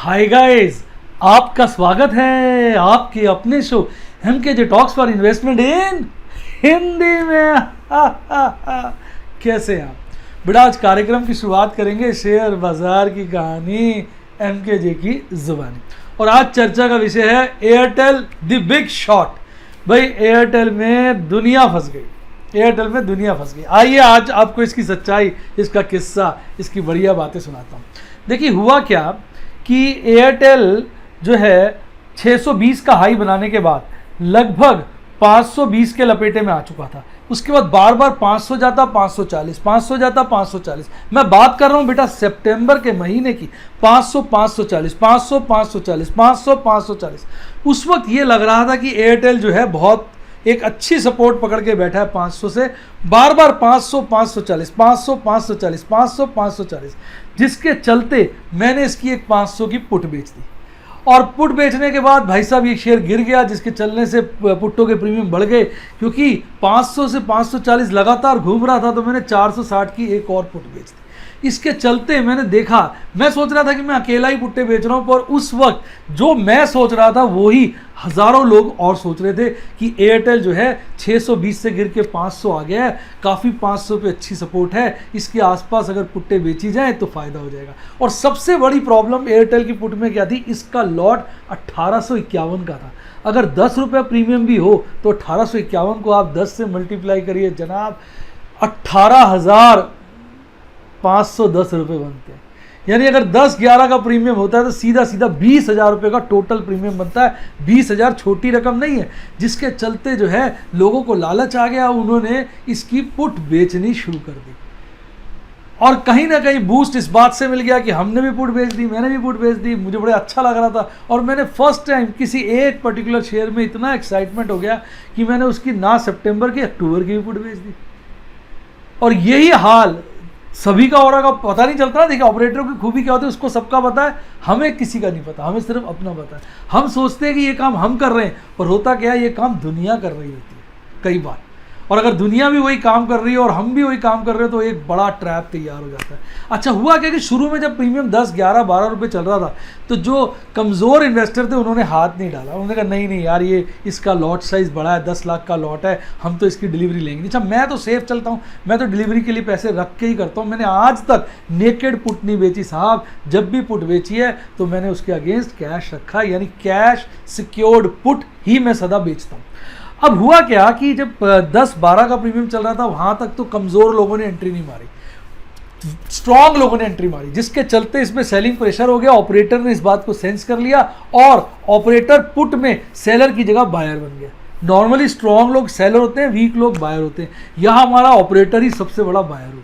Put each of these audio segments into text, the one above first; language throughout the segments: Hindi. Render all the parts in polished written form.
हाय गाइस, आपका स्वागत है आपके अपने show MKJ talks for investment in Hindi में। कैसे हैं आप बेटा? आज कार्यक्रम की शुरुआत करेंगे शेयर बाजार की कहानी एमकेजे की जुबानी। और आज चर्चा का विषय है एयरटेल द बिग शॉट। भाई एयरटेल में दुनिया फंस गई, एयरटेल में दुनिया फंस गई। आइए आज आपको इसकी सच्चाई, इसका किस्सा, इसकी बढ़िया बातें सुनाता हूँ। देखिए हुआ क्या कि एयरटेल जो है 620 का हाई बनाने के बाद लगभग 520 के लपेटे में आ चुका था। उसके बाद बार बार 500 जाता, 540, 500 जाता, 540। मैं बात कर रहा हूं बेटा सितंबर के महीने की। 500, 540, 500, 540, 500, 540। उस वक्त ये लग रहा था कि एयरटेल जो है बहुत एक अच्छी सपोर्ट पकड़ के बैठा है 500 से। बार बार 500, 540, 500, 540, 500, 540, जिसके चलते मैंने इसकी एक 500 की पुट बेच दी। और पुट बेचने के बाद भाई साहब ये शेयर गिर गया, जिसके चलने से पुट्टों के प्रीमियम बढ़ गए। क्योंकि 500 से 540 लगातार घूम रहा था तो मैंने 460 की एक और पुट बेच दी। इसके चलते मैंने देखा, मैं सोच रहा था कि मैं अकेला ही पुट्टे बेच रहा हूँ, पर उस वक्त जो मैं सोच रहा था वही हज़ारों लोग और सोच रहे थे कि एयरटेल जो है 620 से गिर के 500 आ गया है, काफ़ी 500 पे अच्छी सपोर्ट है, इसके आसपास अगर पुट्टे बेची जाए तो फ़ायदा हो जाएगा। और सबसे बड़ी प्रॉब्लम एयरटेल की पुट में क्या थी, इसका लॉट 1851 का था। अगर 10 रुपये प्रीमियम भी हो तो 1851 को आप 10 से मल्टीप्लाई करिए जनाब, 18,510 रुपये बनते हैं। यानी अगर 10-11 का प्रीमियम होता है तो सीधा सीधा 20,000 रुपये का टोटल प्रीमियम बनता है। 20,000 छोटी रकम नहीं है, जिसके चलते जो है लोगों को लालच आ गया, उन्होंने इसकी पुट बेचनी शुरू कर दी। और कहीं ना कहीं बूस्ट इस बात से मिल गया कि हमने भी पुट बेच दी, मैंने भी पुट बेच दी, मुझे बड़ा अच्छा लग रहा था। और मैंने फर्स्ट टाइम किसी एक पर्टिकुलर शेयर में इतना एक्साइटमेंट हो गया कि मैंने उसकी ना सितंबर की, अक्टूबर की भी पुट बेच दी। और यही हाल सभी का और का पता नहीं चलता। देखिए ऑपरेटरों की खूबी क्या होती है उसको सबका पता है, हमें किसी का नहीं पता, हमें सिर्फ अपना पता है। हम सोचते हैं कि ये काम हम कर रहे हैं, पर होता क्या है, ये काम दुनिया कर रही होती है कई बार। और अगर दुनिया भी वही काम कर रही है और हम भी वही काम कर रहे हैं तो एक बड़ा ट्रैप तैयार हो जाता है। अच्छा हुआ क्या कि शुरू में जब प्रीमियम 10, 11, 12 रुपये चल रहा था तो जो कमज़ोर इन्वेस्टर थे उन्होंने हाथ नहीं डाला। उन्होंने कहा नहीं नहीं यार, ये इसका लॉट साइज़ बड़ा है, 10 लाख का लॉट है, हम तो इसकी डिलीवरी लेंगे। अच्छा मैं तो सेफ चलता हूँ, मैं तो डिलीवरी के लिए पैसे रख के ही करता हूँ। मैंने आज तक नेकेड पुट नहीं बेची साहब। जब भी पुट बेची है तो मैंने उसके अगेंस्ट कैश रखा, यानी कैश सिक्योर्ड पुट ही मैं सदा बेचता हूँ। अब हुआ क्या कि जब 10-12 का प्रीमियम चल रहा था वहां तक तो कमज़ोर लोगों ने एंट्री नहीं मारी, स्ट्रॉन्ग लोगों ने एंट्री मारी, जिसके चलते इसमें सेलिंग प्रेशर हो गया। ऑपरेटर ने इस बात को सेंस कर लिया और ऑपरेटर पुट में सेलर की जगह बायर बन गया। नॉर्मली स्ट्रॉन्ग लोग सेलर होते हैं, वीक लोग बायर होते हैं। यहाँ हमारा ऑपरेटर ही सबसे बड़ा बायर हो गया।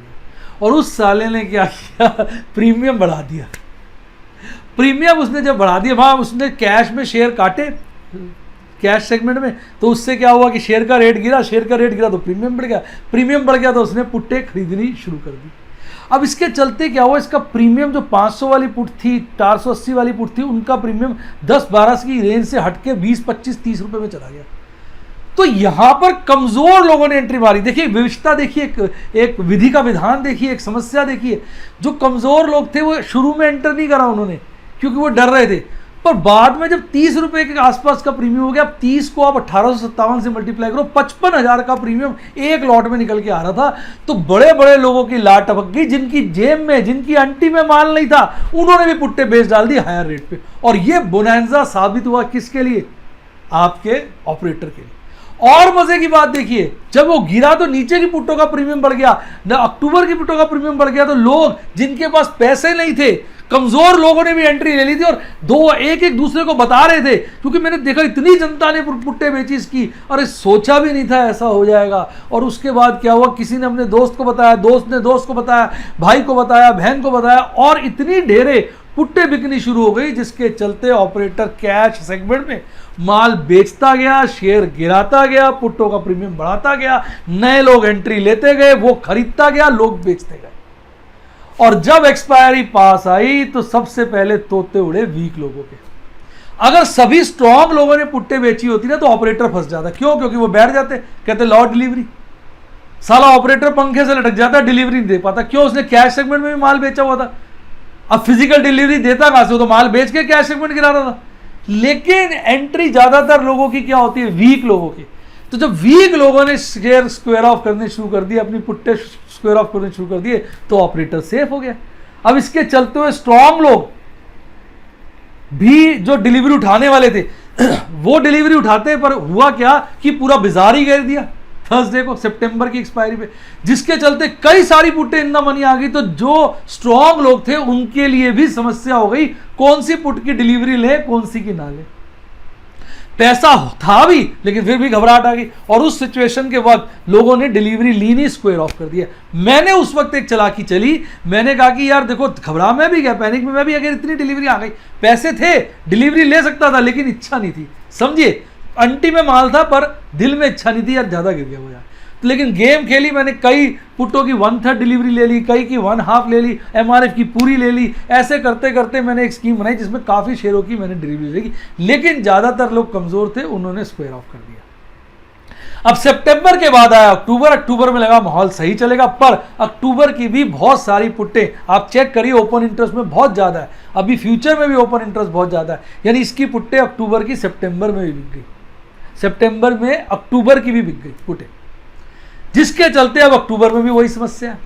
और उस साले ने क्या किया, प्रीमियम बढ़ा दिया। प्रीमियम उसने जब बढ़ा दिया, वहाँ उसने कैश में शेयर काटे कैश सेगमेंट में, तो उससे क्या हुआ कि शेयर का रेट गिरा, शेयर का रेट गिरा तो प्रीमियम बढ़ गया, प्रीमियम बढ़ गया तो उसने पुट्टे खरीदनी शुरू कर दी। अब इसके चलते क्या हुआ, इसका प्रीमियम जो 500 वाली पुट थी, 480 वाली पुट थी, उनका प्रीमियम 10-12 की रेंज से हटके 20, 25, 30 रुपये में चला गया। तो यहां पर कमजोर लोगों ने एंट्री मारी। देखिए विविधता देखिए, एक विधि का विधान देखिए, एक समस्या देखिए। जो कमजोर लोग थे वो शुरू में एंटर नहीं करा उन्होंने, क्योंकि वो डर रहे थे। पर बाद में जब 30 रुपए के आसपास का प्रीमियम हो गया, अब 30 को आप 1857 से मल्टीप्लाई करो, 55,000 का प्रीमियम एक लॉट में निकल के आ रहा था। तो बड़े बड़े लोगों की लाट टपक गई, जिनकी जेब में, जिनकी अंटी में माल नहीं था, उन्होंने भी पुट्टे बेच डाल दिए हायर रेट पे। और ये बोनांजा साबित हुआ किसके लिए, आपके ऑपरेटर के लिए। और मजे की बात देखिए, जब वो गिरा तो नीचे की पुट्टों का प्रीमियम बढ़ गया, न अक्टूबर की पुट्टों का प्रीमियम बढ़ गया। तो लोग जिनके पास पैसे नहीं थे, कमजोर लोगों ने भी एंट्री ले ली थी और दो एक दूसरे को बता रहे थे। क्योंकि मैंने देखा इतनी जनता ने पुट्टे बेची इसकी, अरे सोचा भी नहीं था ऐसा हो जाएगा। और उसके बाद क्या हुआ, किसी ने अपने दोस्त को बताया, दोस्त ने दोस्त को बताया, भाई को बताया, बहन को बताया, और इतनी ढेरे पुट्टे बिकनी शुरू हो गई, जिसके चलते ऑपरेटर कैश सेगमेंट में माल बेचता गया, शेयर गिराता गया, पुट्टों का प्रीमियम बढ़ाता गया, नए लोग एंट्री लेते गए, वो खरीदता गया, लोग बेचते गए। और जब एक्सपायरी पास आई तो सबसे पहले तोते उड़े वीक लोगों के। अगर सभी स्ट्रॉन्ग लोगों ने पुट्टे बेची होती ना तो ऑपरेटर फंस जाता। क्यों? क्योंकि वो बैठ जाते, कहते लॉ डिलीवरी। साला ऑपरेटर पंखे से लटक जाता, डिलीवरी नहीं दे पाता। क्यों? उसने कैश सेगमेंट में भी माल बेचा हुआ था। अब फिजिकल डिलीवरी देता कहां से, वो तो माल बेच के कैश सेगमेंट गिरा रहा था। लेकिन एंट्री ज्यादातर लोगों की क्या होती है, वीक लोगों की। तो जब वीक लोगों ने शेयर स्क्वायर ऑफ करने शुरू कर दिए, अपनी पुट्टे स्क्वायर ऑफ करने शुरू कर दिए, तो ऑपरेटर सेफ हो गया। अब इसके चलते हुए स्ट्रांग लोग भी जो डिलीवरी उठाने वाले थे वो डिलीवरी उठाते, पर हुआ क्या कि पूरा बाजार ही घेर दिया थर्सडे को, सितंबर की एक्सपायरी पे, जिसके चलते कई सारी पुट्टे इन द मनी आ गई। तो जो स्ट्रांग लोग थे उनके लिए भी समस्या हो गई, कौन सी पुट की डिलीवरी ले, कौन सी की ना ले। पैसा था भी लेकिन फिर भी घबराहट आ गई, और उस सिचुएशन के वक्त लोगों ने डिलीवरी ली नहीं, स्क्वायर ऑफ कर दिया। मैंने उस वक्त एक चालाकी चली, मैंने कहा कि यार देखो, घबरा मैं भी गया, पैनिक में मैं भी, अगर इतनी डिलीवरी आ गई, पैसे थे, डिलीवरी ले सकता था, लेकिन इच्छा नहीं थी, समझिए, अंटी में माल था पर दिल में इच्छा नहीं थी यार, ज्यादा गिर गया वो यार। तो लेकिन गेम खेली मैंने, कई पुट्टों की 1/3 डिलीवरी ले ली, कई की 1/2 ले ली, एमआरएफ की पूरी ले ली। ऐसे करते करते मैंने एक स्कीम बनाई जिसमें काफ़ी शेयरों की मैंने डिलीवरी ले ली, लेकिन ज़्यादातर लोग कमज़ोर थे, उन्होंने स्क्वायर ऑफ कर दिया। अब सितंबर के बाद आया अक्टूबर में लगा माहौल सही चलेगा, पर अक्टूबर की भी बहुत सारी पुट्टे आप चेक करिए, ओपन इंटरेस्ट में बहुत ज़्यादा है, अभी फ्यूचर में भी ओपन इंटरेस्ट बहुत ज़्यादा है, यानी इसकी पुट्टे अक्टूबर की सितंबर में भी बिक गई, सितंबर में अक्टूबर की भी बिक गई पुट्टे, जिसके चलते अब अक्टूबर में भी वही समस्या है।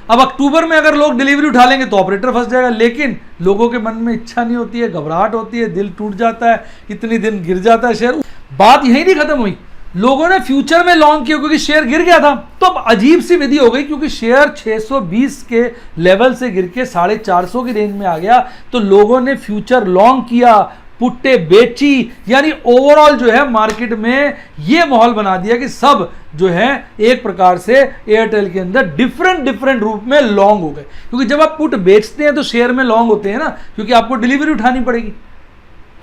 अब अक्टूबर में अगर लोग डिलीवरी उठा लेंगे तो ऑपरेटर फंस जाएगा, लेकिन लोगों के मन में इच्छा नहीं होती है, घबराहट होती है, दिल टूट जाता है, इतनी दिन गिर जाता है शेयर। बात यही नहीं खत्म हुई, लोगों ने फ्यूचर में लॉन्ग किया क्योंकि शेयर गिर गया था, तो अब अजीब सी विधि हो गई, क्योंकि शेयर 620 के लेवल से गिर के 450 की रेंज में आ गया, तो लोगों ने फ्यूचर लॉन्ग किया, पुट्टे बेची, यानी ओवरऑल जो है मार्केट में ये माहौल बना दिया कि सब जो है एक प्रकार से एयरटेल के अंदर डिफरेंट रूप में लॉन्ग हो गए। क्योंकि जब आप पुट बेचते हैं तो शेयर में लॉन्ग होते हैं ना, क्योंकि आपको डिलीवरी उठानी पड़ेगी,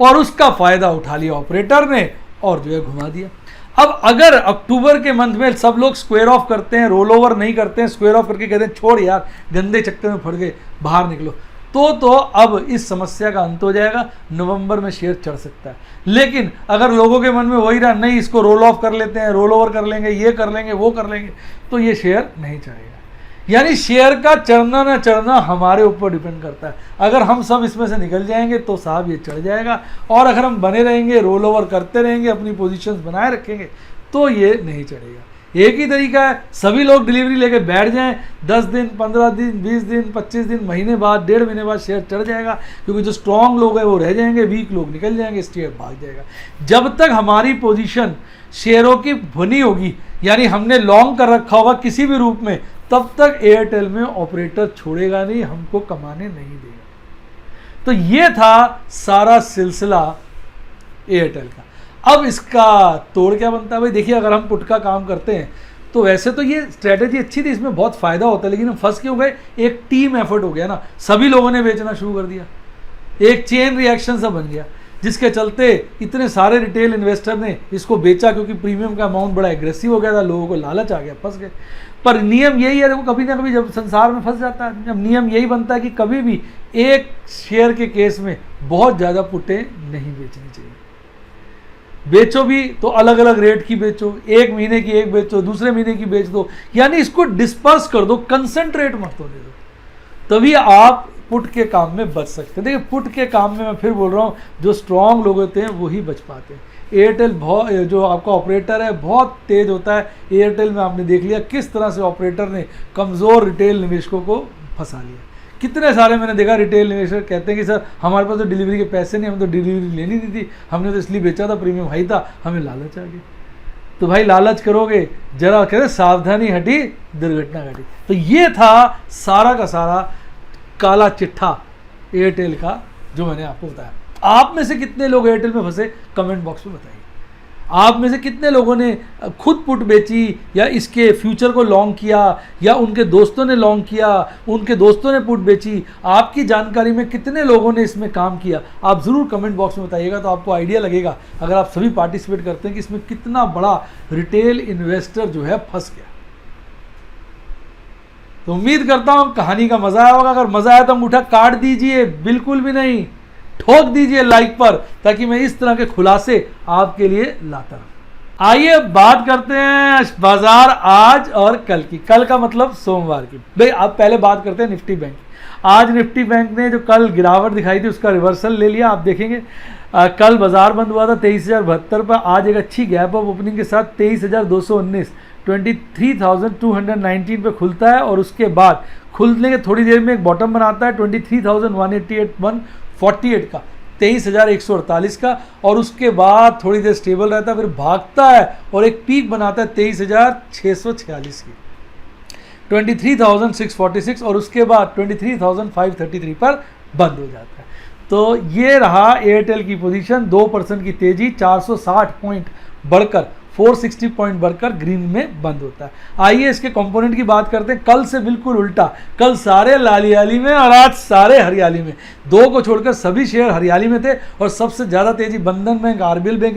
और उसका फायदा उठा लिया ऑपरेटर ने और जो है घुमा दिया। अब अगर अक्टूबर के मंथ में सब लोग स्क्वायर ऑफ करते हैं, रोल ओवर नहीं करते हैं, स्क्वायर ऑफ करके कहते हैं छोड़ यार गंदे चक्कर में फट गए, बाहर निकलो, तो अब इस समस्या का अंत हो जाएगा, नवंबर में शेयर चढ़ सकता है। लेकिन अगर लोगों के मन में वही रहा, नहीं इसको रोल ऑफ कर लेते हैं, रोल ओवर कर लेंगे, ये कर लेंगे, वो कर लेंगे, तो ये शेयर नहीं चढ़ेगा। यानी शेयर का चढ़ना ना चढ़ना हमारे ऊपर डिपेंड करता है। अगर हम सब इसमें से निकल जाएंगे तो साहब ये चढ़ जाएगा, और अगर हम बने रहेंगे, रोल ओवर करते रहेंगे, अपनी पोजीशंस बनाए रखेंगे, तो ये नहीं चढ़ेगा। एक ही तरीका है, सभी लोग डिलीवरी लेके बैठ जाएं, 10 दिन, 15 दिन, 20 दिन, 25 दिन, महीने बाद, 1.5 महीने बाद शेयर चढ़ जाएगा, क्योंकि जो स्ट्रांग लोग हैं वो रह जाएंगे, वीक लोग निकल जाएंगे, शेयर भाग जाएगा। जब तक हमारी पोजीशन शेयरों की बनी होगी, यानी हमने लॉन्ग कर रखा होगा किसी भी रूप में, तब तक एयरटेल में ऑपरेटर छोड़ेगा नहीं, हमको कमाने नहीं देगा। तो ये था सारा सिलसिला एयरटेल का। अब इसका तोड़ क्या बनता है भाई? देखिए, अगर हम पुट का काम करते हैं तो वैसे तो ये स्ट्रेटेजी अच्छी थी, इसमें बहुत फायदा होता है, लेकिन हम फंस क्यों गए? एक टीम एफर्ट हो गया ना, सभी लोगों ने बेचना शुरू कर दिया, एक चेन रिएक्शन सा बन गया, जिसके चलते इतने सारे रिटेल इन्वेस्टर ने इसको बेचा, क्योंकि प्रीमियम का अमाउंट बड़ा एग्रेसिव हो गया था, लोगों को लालच आ गया, फंस गए। पर नियम यही है, देखो कभी ना कभी जब संसार में फंस जाता है, जब नियम यही बनता है कि कभी भी एक शेयर के केस में बहुत ज़्यादा पुट्टे नहीं बेचनी चाहिए। बेचो भी तो अलग अलग रेट की बेचो, एक महीने की एक बेचो, दूसरे महीने की बेच दो, यानी इसको डिस्पर्स कर दो, कंसंट्रेट मत होने दो, तभी आप पुट के काम में बच सकते हैं। देखिए, पुट के काम में मैं फिर बोल रहा हूँ, जो स्ट्रांग लोग होते हैं वही बच पाते हैं। एयरटेल बहुत, जो आपका ऑपरेटर है बहुत तेज होता है। एयरटेल में आपने देख लिया किस तरह से ऑपरेटर ने कमज़ोर रिटेल निवेशकों को फंसा लिया। कितने सारे मैंने देखा रिटेल निवेशक कहते हैं कि सर हमारे पास तो डिलीवरी के पैसे नहीं, हमें तो डिलीवरी लेनी नहीं थी, हमने तो इसलिए बेचा था, प्रीमियम हाई था, हमें लालच आ गया। तो भाई लालच करोगे, जरा कहते सावधानी हटी दुर्घटना घटी। तो ये था सारा का सारा काला चिट्ठा एयरटेल का, जो मैंने आपको बताया। आप में से कितने लोग एयरटेल में फंसे, कमेंट बॉक्स में बताइए। आप में से कितने लोगों ने खुद पुट बेची, या इसके फ्यूचर को लॉन्ग किया, या उनके दोस्तों ने लॉन्ग किया, उनके दोस्तों ने पुट बेची? आपकी जानकारी में कितने लोगों ने इसमें काम किया, आप ज़रूर कमेंट बॉक्स में बताइएगा, तो आपको आइडिया लगेगा, अगर आप सभी पार्टिसिपेट करते हैं, कि इसमें कितना बड़ा रिटेल इन्वेस्टर जो है फंस गया। तो उम्मीद करता हूँ कहानी का मज़ा आया होगा। अगर मज़ा आया तो अंगूठा काट दीजिए, बिल्कुल भी नहीं, ठोक दीजिए लाइक पर, ताकि मैं इस तरह के खुलासे आपके लिए लाता रहूं। आइए बात करते हैं बाजार आज और कल की। कल का मतलब सोमवार की। भाई अब पहले बात करते हैं निफ्टी बैंक। आज निफ्टी बैंक ने जो कल गिरावट दिखाई थी उसका रिवर्सल ले लिया। आप देखेंगे कल बाजार बंद हुआ था 23,072 पर, आज एक अच्छी गैप अप ओपनिंग के साथ 23,219 23,219 पे खुलता है और उसके बाद खुलने के थोड़ी देर में एक बॉटम बनाता है 23,188 का 23,148 का, और उसके बाद थोड़ी देर स्टेबल रहता है, फिर भागता है और एक पीक बनाता है 23,646 की 23,646, और उसके बाद 23,533 पर बंद हो जाता है। तो ये रहा एयरटेल की पोजीशन। 2% की तेजी, 460 पॉइंट बढ़कर 460 पॉइंट बढ़कर ग्रीन में बंद होता है। आइए इसके कंपोनेंट की बात करते हैं। कल से बिल्कुल उल्टा, कल सारे लालियाली में और आज सारे हरियाली में। दो को छोड़कर सभी शेयर हरियाली में थे और सबसे ज़्यादा तेजी बंधन बैंक, आरबीएल बैंक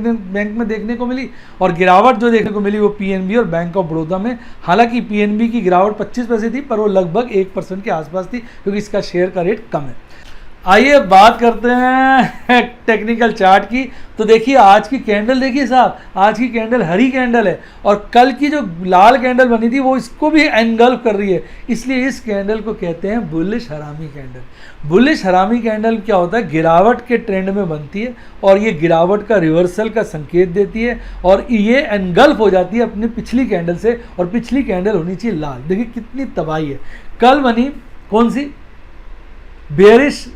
में देखने को मिली, और गिरावट जो देखने को मिली वो पीएनबी और बैंक ऑफ बड़ौदा में। हालांकि पीएनबी की गिरावट 25 पैसे थी, पर वो लगभग 1% के आसपास थी क्योंकि इसका शेयर का रेट कम है। आइए बात करते हैं टेक्निकल चार्ट की। तो देखिए आज की कैंडल, देखिए साहब आज की कैंडल हरी कैंडल है, और कल की जो लाल कैंडल बनी थी वो इसको भी एनगल्फ कर रही है, इसलिए इस कैंडल को कहते हैं बुलिश हरामी कैंडल। बुलिश हरामी कैंडल क्या होता है, गिरावट के ट्रेंड में बनती है और ये गिरावट का रिवर्सल का संकेत देती है, और ये एनगल्फ हो जाती है अपनी पिछली कैंडल से, और पिछली कैंडल होनी चाहिए लाल। देखिए कितनी तबाही है। कल बनी कौन सी, बेयरिश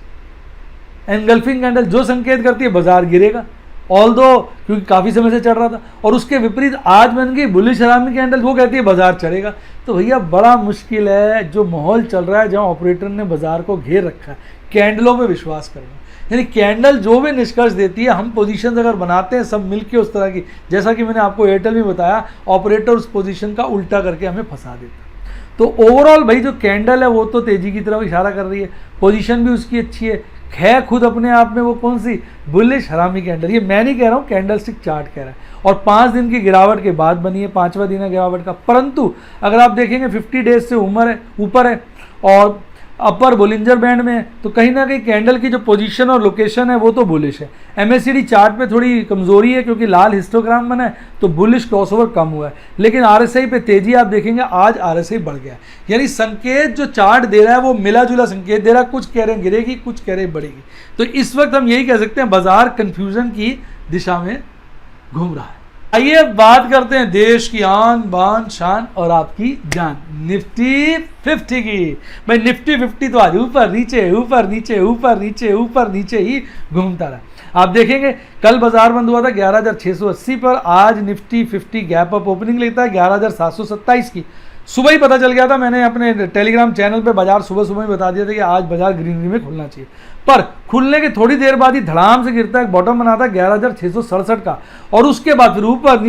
एनगल्फिंग कैंडल, जो संकेत करती है बाजार गिरेगा, ऑल्दो क्योंकि काफ़ी समय से चढ़ रहा था, और उसके विपरीत आज बन गई बुलिश हरामी कैंडल, वो कहती है बाजार चढ़ेगा। तो भैया बड़ा मुश्किल है जो माहौल चल रहा है, जहाँ ऑपरेटर ने बाजार को घेर रखा है, कैंडलों पे विश्वास करना। यानी कैंडल जो भी निष्कर्ष देती है, हम पोजीशन अगर बनाते हैं सब मिलके उस तरह की, जैसा कि मैंने आपको एयरटेल में बताया, ऑपरेटर उस पोजीशन का उल्टा करके हमें फंसा देता है। तो ओवरऑल भाई जो कैंडल है वो तो तेजी की तरफ इशारा कर रही है, पोजीशन भी उसकी अच्छी है खुद अपने आप में, वो कौन सी, बुलिश हरामी कैंडल। ये मैं नहीं कह रहा हूँ, कैंडल स्टिक चार्ट कह रहा है, और 5 दिन की गिरावट के बाद बनी है, 5वां दिन है गिरावट का। परंतु अगर आप देखेंगे 50 डेज से ऊपर है और अपर बोलिंजर बैंड में है, तो कहीं ना कहीं कैंडल की जो पोजीशन और लोकेशन है वो तो बुलिश है। एमएससीडी चार्ट पे थोड़ी कमजोरी है क्योंकि लाल हिस्टोग्राम बना है, तो बुलिश क्रॉसओवर कम हुआ है, लेकिन आरएसआई पे तेजी आप देखेंगे, आज आरएसआई बढ़ गया है। यानी संकेत जो चार्ट दे रहा है वो मिला जुला संकेत दे रहा है, कुछ कह रहे हैं गिरेगी, कुछ कह रहे हैं बढ़ेगी। तो इस वक्त हम यही कह सकते हैं बाजार कंफ्यूजन की दिशा में घूम रहा है। आइए बात करते हैं देश की आन बान शान और आपकी जान, निफ्टी 50 की। भाई निफ्टी 50 तो आज ऊपर नीचे ऊपर नीचे ऊपर नीचे ऊपर नीचे ही घूमता रहा। आप देखेंगे कल बाजार बंद हुआ था 11,680 पर, आज निफ्टी 50 गैप अप ओपनिंग लेता है 11,727 की। सुबह ही पता चल गया था, मैंने अपने टेलीग्राम चैनल पे बाजार सुबह ही बता दिया था कि आज बाजार ग्रीनरी में खुलना चाहिए, पर खुलने के थोड़ी देर बाद ही धड़ाम से गिरता है, बॉटम बनाता है 11,667 का, और उसके बाद फिर ऊपर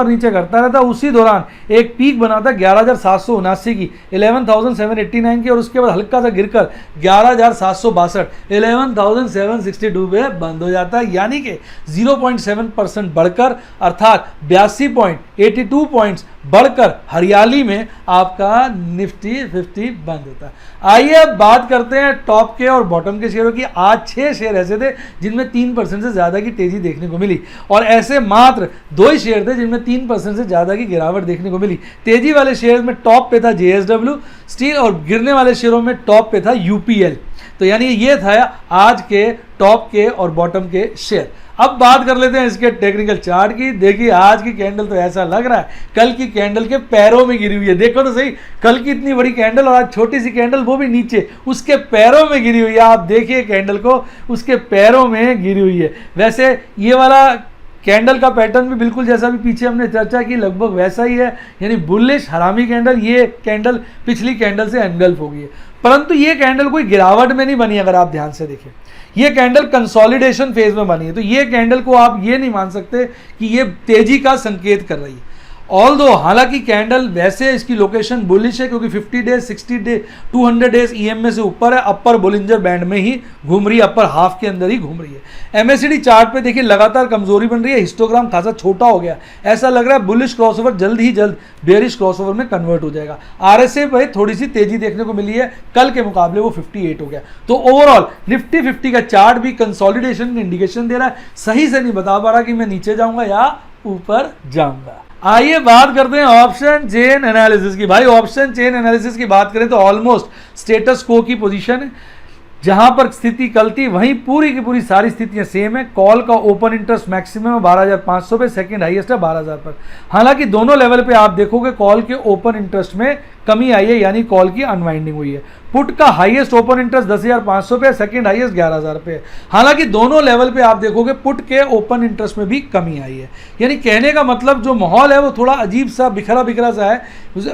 नीचे करता रहता है। उसी दौरान एक पीक बनाता है 11,779 की 11,789 की, और उसके बाद हल्का सा गिरकर 11,762 11,762 पे बंद हो जाता है। यानी कि 0.7% बढ़कर, अर्थात 82 पॉइंट्स बढ़कर हरियाली में आपका निफ्टी 50 बंद होता है। आइए अब बात करते हैं टॉप के और बॉटम के शेयरों की। आज 6 शेयर ऐसे थे जिनमें 3% से ज़्यादा की तेजी देखने को मिली, और ऐसे मात्र 2 ही शेयर थे जिनमें 3% से ज़्यादा की गिरावट देखने को मिली। तेजी वाले शेयर में टॉप पे था JSW स्टील, और गिरने वाले शेयरों में टॉप पे था UPL। तो यानी ये था आज के टॉप के और बॉटम के शेयर। अब बात कर लेते हैं इसके टेक्निकल चार्ट की। देखिए आज की कैंडल तो ऐसा लग रहा है कल की कैंडल के पैरों में गिरी हुई है। देखो तो सही, कल की इतनी बड़ी कैंडल और आज छोटी सी कैंडल, वो भी नीचे उसके पैरों में गिरी हुई है। आप देखिए कैंडल को, उसके पैरों में गिरी हुई है। वैसे ये वाला कैंडल का पैटर्न भी बिल्कुल जैसा भी पीछे हमने चर्चा की लगभग वैसा ही है, यानी बुलिश हरामी कैंडल। ये कैंडल पिछली कैंडल से एनगल्फ हो गई है, परंतु ये कैंडल कोई गिरावट में नहीं बनी। अगर आप ध्यान से देखें, ये कैंडल कंसोलिडेशन फेज में बनी है, तो ये कैंडल को आप ये नहीं मान सकते कि ये तेजी का संकेत कर रही है। ऑल्दो हालांकि कैंडल वैसे इसकी लोकेशन बुलिश है क्योंकि 50 डेज 60 डे 200 डेज ईएमए से ऊपर है, अपर बोलिंजर बैंड में ही घूम रही है, अपर हाफ के अंदर ही घूम रही है। एमएससीडी चार्ट पे देखिए लगातार कमजोरी बन रही है, हिस्टोग्राम खासा छोटा हो गया, ऐसा लग रहा है बुलिश क्रॉसओवर जल्द ही जल्द बेयरिश क्रॉसओवर में कन्वर्ट हो जाएगा। आरएसए पे थोड़ी सी तेजी देखने को मिली है, कल के मुकाबले वो 58 हो गया। तो ओवरऑल निफ्टी 50 का चार्ट भी कंसोलिडेशन की इंडिकेशन दे रहा है, सही से नहीं बता पा रहा कि मैं नीचे जाऊंगा या ऊपर जाऊंगा। आइए बात करते हैं ऑप्शन चेन एनालिसिस की। भाई ऑप्शन चेन एनालिसिस की बात करें तो ऑलमोस्ट स्टेटस को की पोजीशन है, जहां पर स्थिति कल थी वहीं पूरी की पूरी सारी स्थितियां सेम है। कॉल का ओपन इंटरेस्ट मैक्सिमम है 12,500 पे, सेकंड हाईएस्ट है 12,000 पर। हालांकि दोनों लेवल पे आप देखोगे कॉल के ओपन इंटरेस्ट में कमी आई है, यानी कॉल की अनवाइंडिंग हुई है। पुट का हाईएस्ट ओपन इंटरेस्ट 10,500 पे, सेकंड हाईएस्ट 11,000 पे। हालांकि दोनों लेवल पे आप देखोगे पुट के ओपन इंटरेस्ट में भी कमी आई है, यानी कहने का मतलब जो माहौल है वो थोड़ा अजीब सा बिखरा बिखरा सा है,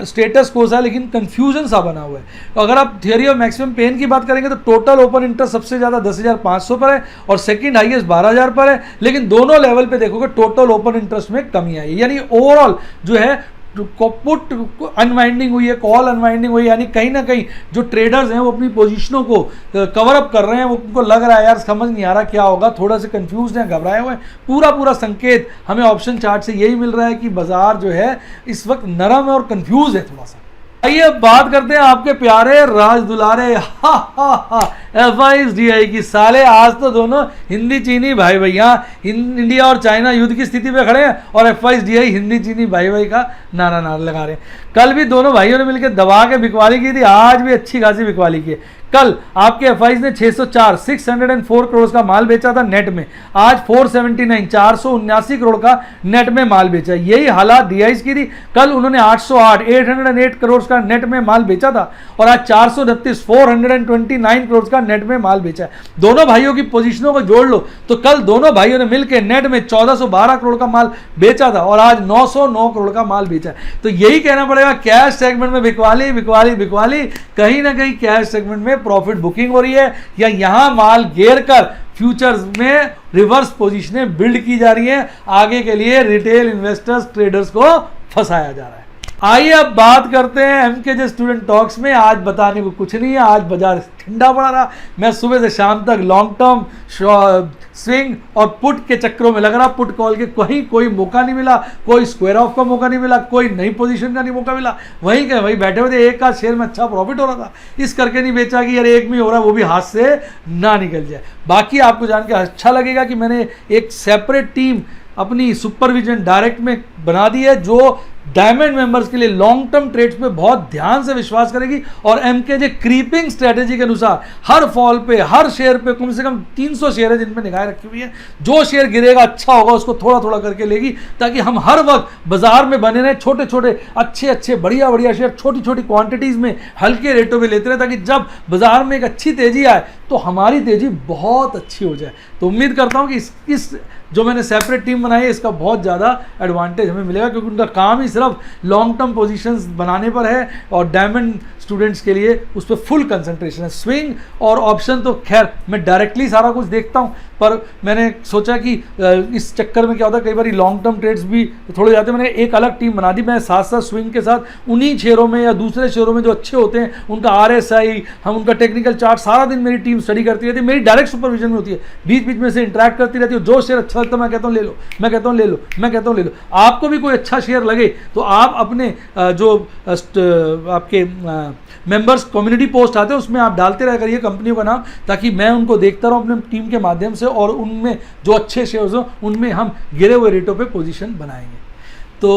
स्टेटस को सा है, लेकिन कंफ्यूजन सा बना हुआ है। तो अगर आप थियरी ऑफ मैक्सिमम पेन की बात करेंगे तो टोटल ओपन इंटरेस्ट सबसे ज़्यादा 10,500 पर है और सेकंड हाईएस्ट 12,000 पर है, लेकिन दोनों लेवल पे देखोगे टोटल ओपन इंटरेस्ट में कमी आई है, यानी ओवरऑल जो है पुट अनवाइंडिंग हुई है, कॉल अनवाइंडिंग हुई है, यानी कहीं ना कहीं जो ट्रेडर्स हैं वो अपनी पोजीशनों को कवर अप कर रहे हैं, वो उनको लग रहा है यार समझ नहीं आ रहा क्या होगा, थोड़ा सा कंफ्यूज हैं, घबराए हुए हैं। पूरा संकेत हमें ऑप्शन चार्ट से यही मिल रहा है कि बाजार जो है इस वक्त नरम है और कंफ्यूज है थोड़ा सा। आइए अब बात करते हैं आपके प्यारे राज दुलारे FISDI की। साले आज तो दोनों हिंदी चीनी भाई भैया इंडिया और चाइना युद्ध की स्थिति पे खड़े हैं और FISDI हिंदी चीनी भाई भाई का नारा लगा रहे हैं। कल भी दोनों भाइयों ने मिलकर दबा के बिकवाली की थी, आज भी अच्छी खासी बिकवाली की है। कल आपके FIs ने 604 करोड़ का माल बेचा था नेट में, आज 479 करोड़ का नेट में माल बेचा। यही हालात DIs की थी, कल उन्होंने 808 करोड़ का नेट में माल बेचा था और आज 429 करोड़ का नेट में माल बेचा है। दोनों भाइयों की पोजीशनों को जोड़ लो तो कल दोनों भाइयों ने मिलकर नेट में 1412 करोड़ का माल बेचा था और आज 909 करोड़ का माल बेचा है। तो यही कहना पड़ेगा कैश सेगमेंट में बिकवाली बिकवाली बिकवाली, कहीं ना कहीं कैश सेगमेंट में प्रॉफिट बुकिंग हो रही है या यहां माल घेर कर फ्यूचर्स में रिवर्स पोजीशनें बिल्ड की जा रही हैं, आगे के लिए रिटेल इन्वेस्टर्स ट्रेडर्स को फंसाया जा रहा है। आइए अब बात करते हैं MKJ स्टूडेंट टॉक्स में। आज बताने को कुछ नहीं है, आज बाजार ठंडा पड़ा रहा। मैं सुबह से शाम तक लॉन्ग टर्म स्विंग और पुट के चक्रों में लग रहा, पुट कॉल के कहीं कोई मौका नहीं मिला, कोई स्क्वायर ऑफ का मौका नहीं मिला, कोई नई पोजीशन का नहीं मौका मिला। वहीं के वहीं बैठे हुए थे, एक का शेयर में अच्छा प्रॉफिट हो रहा था, इस करके नहीं बेचा कि यार एक में हो रहा है वो भी हाथ से ना निकल जाए। बाकी आपको जान के अच्छा लगेगा कि मैंने एक सेपरेट टीम अपनी सुपरविजन डायरेक्ट में बना दी है जो डायमंड मेंबर्स के लिए लॉन्ग टर्म ट्रेड्स पे बहुत ध्यान से विश्वास करेगी और MKJ क्रीपिंग स्ट्रेटेजी के अनुसार हर फॉल पे हर शेयर पे कम से कम 300 शेयर है जिनमें निगाह रखी हुई है। जो शेयर गिरेगा अच्छा होगा उसको थोड़ा थोड़ा करके लेगी, ताकि हम हर वक्त बाजार में बने रहे, छोटे छोटे अच्छे बढ़िया शेयर छोटी छोटी क्वांटिटीज में हल्के रेटों में लेते रहे, ताकि जब बाजार में एक अच्छी तेजी आए तो हमारी तेजी बहुत अच्छी हो जाए। तो उम्मीद करता हूँ कि इस जो मैंने सेपरेट टीम बनाई है इसका बहुत ज़्यादा एडवांटेज हमें मिलेगा, क्योंकि उनका काम ही सिर्फ लॉन्ग टर्म पोजीशंस बनाने पर है और डायमंड स्टूडेंट्स के लिए उस पर फुल कंसंट्रेशन है। स्विंग और ऑप्शन तो खैर मैं डायरेक्टली सारा कुछ देखता हूँ, पर मैंने सोचा कि इस चक्कर में क्या होता है कई बार लॉन्ग टर्म ट्रेड्स भी थोड़े जाते हैं। मैंने एक अलग टीम बना दी, मैं साथ साथ स्विंग के साथ उन्हीं शेयरों में या दूसरे शेयरों में जो अच्छे होते हैं उनका RSI, हम उनका टेक्निकल चार्ट सारा दिन मेरी टीम स्टडी करती रहती है, मेरी डायरेक्ट सुपरविजन में होती है, बीच बीच में से इंटरेक्ट करती रहती है। जो शेयर अच्छा लगता है मैं कहता हूँ ले लो, मैं कहता हूँ ले लो, मैं कहता हूँ ले लो। आपको भी कोई अच्छा शेयर लगे तो आप अपने जो आपके मेंबर्स कम्युनिटी पोस्ट आते हैं उसमें आप डालते रह करिए कंपनियों का नाम, ताकि मैं उनको देखता रहूँ अपने टीम के माध्यम से और उनमें जो अच्छे शेयर्स हो उनमें हम गिरे हुए रेटों पे पोजीशन बनाएंगे। तो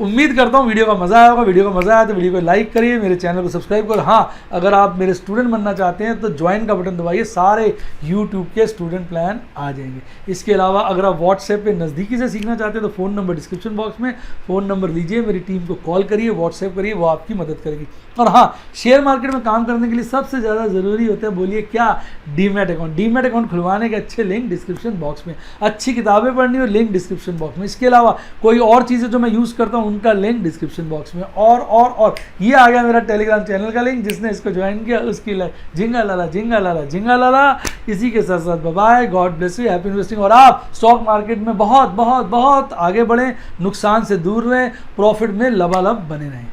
उम्मीद करता हूँ वीडियो का मज़ा आया होगा। वीडियो का मज़ा आया तो वीडियो को लाइक करिए, मेरे चैनल को सब्सक्राइब करो। हाँ, अगर आप मेरे स्टूडेंट बनना चाहते हैं तो ज्वाइन का बटन दबाइए, सारे यूट्यूब के स्टूडेंट प्लान आ जाएंगे। इसके अलावा अगर आप व्हाट्सएप पे नज़दीकी से सीखना चाहते हैं तो फ़ोन नंबर डिस्क्रिप्शन बॉक्स में, फ़ोन नंबर लीजिए, मेरी टीम को कॉल करिए, व्हाट्सएप करिए, वो आपकी मदद करेगी। और हाँ, शेयर मार्केट में काम करने के लिए सबसे ज़्यादा ज़रूरी होता है, बोलिए क्या, डीमैट अकाउंट। डीमैट अकाउंट खुलवाने के अच्छे लिंक डिस्क्रिप्शन बॉक्स में, अच्छी किताबें पढ़नी हो लिंक डिस्क्रिप्शन बॉक्स में। इसके अलावा कोई और चीज़ें जो मैं मैं यूज़ करता हूँ उनका लिंक डिस्क्रिप्शन बॉक्स में। और ये आ गया मेरा टेलीग्राम चैनल का लिंक, जिसने इसको ज्वाइन किया उसकी जिंगा लाला जिंगा लाला जिंगा लाला। इसी के साथ साथ bye, God bless you, happy investing. और आप स्टॉक मार्केट में बहुत बहुत बहुत आगे बढ़ें, नुकसान से दूर रहें, प्रॉफिट में लबालब बने रहें।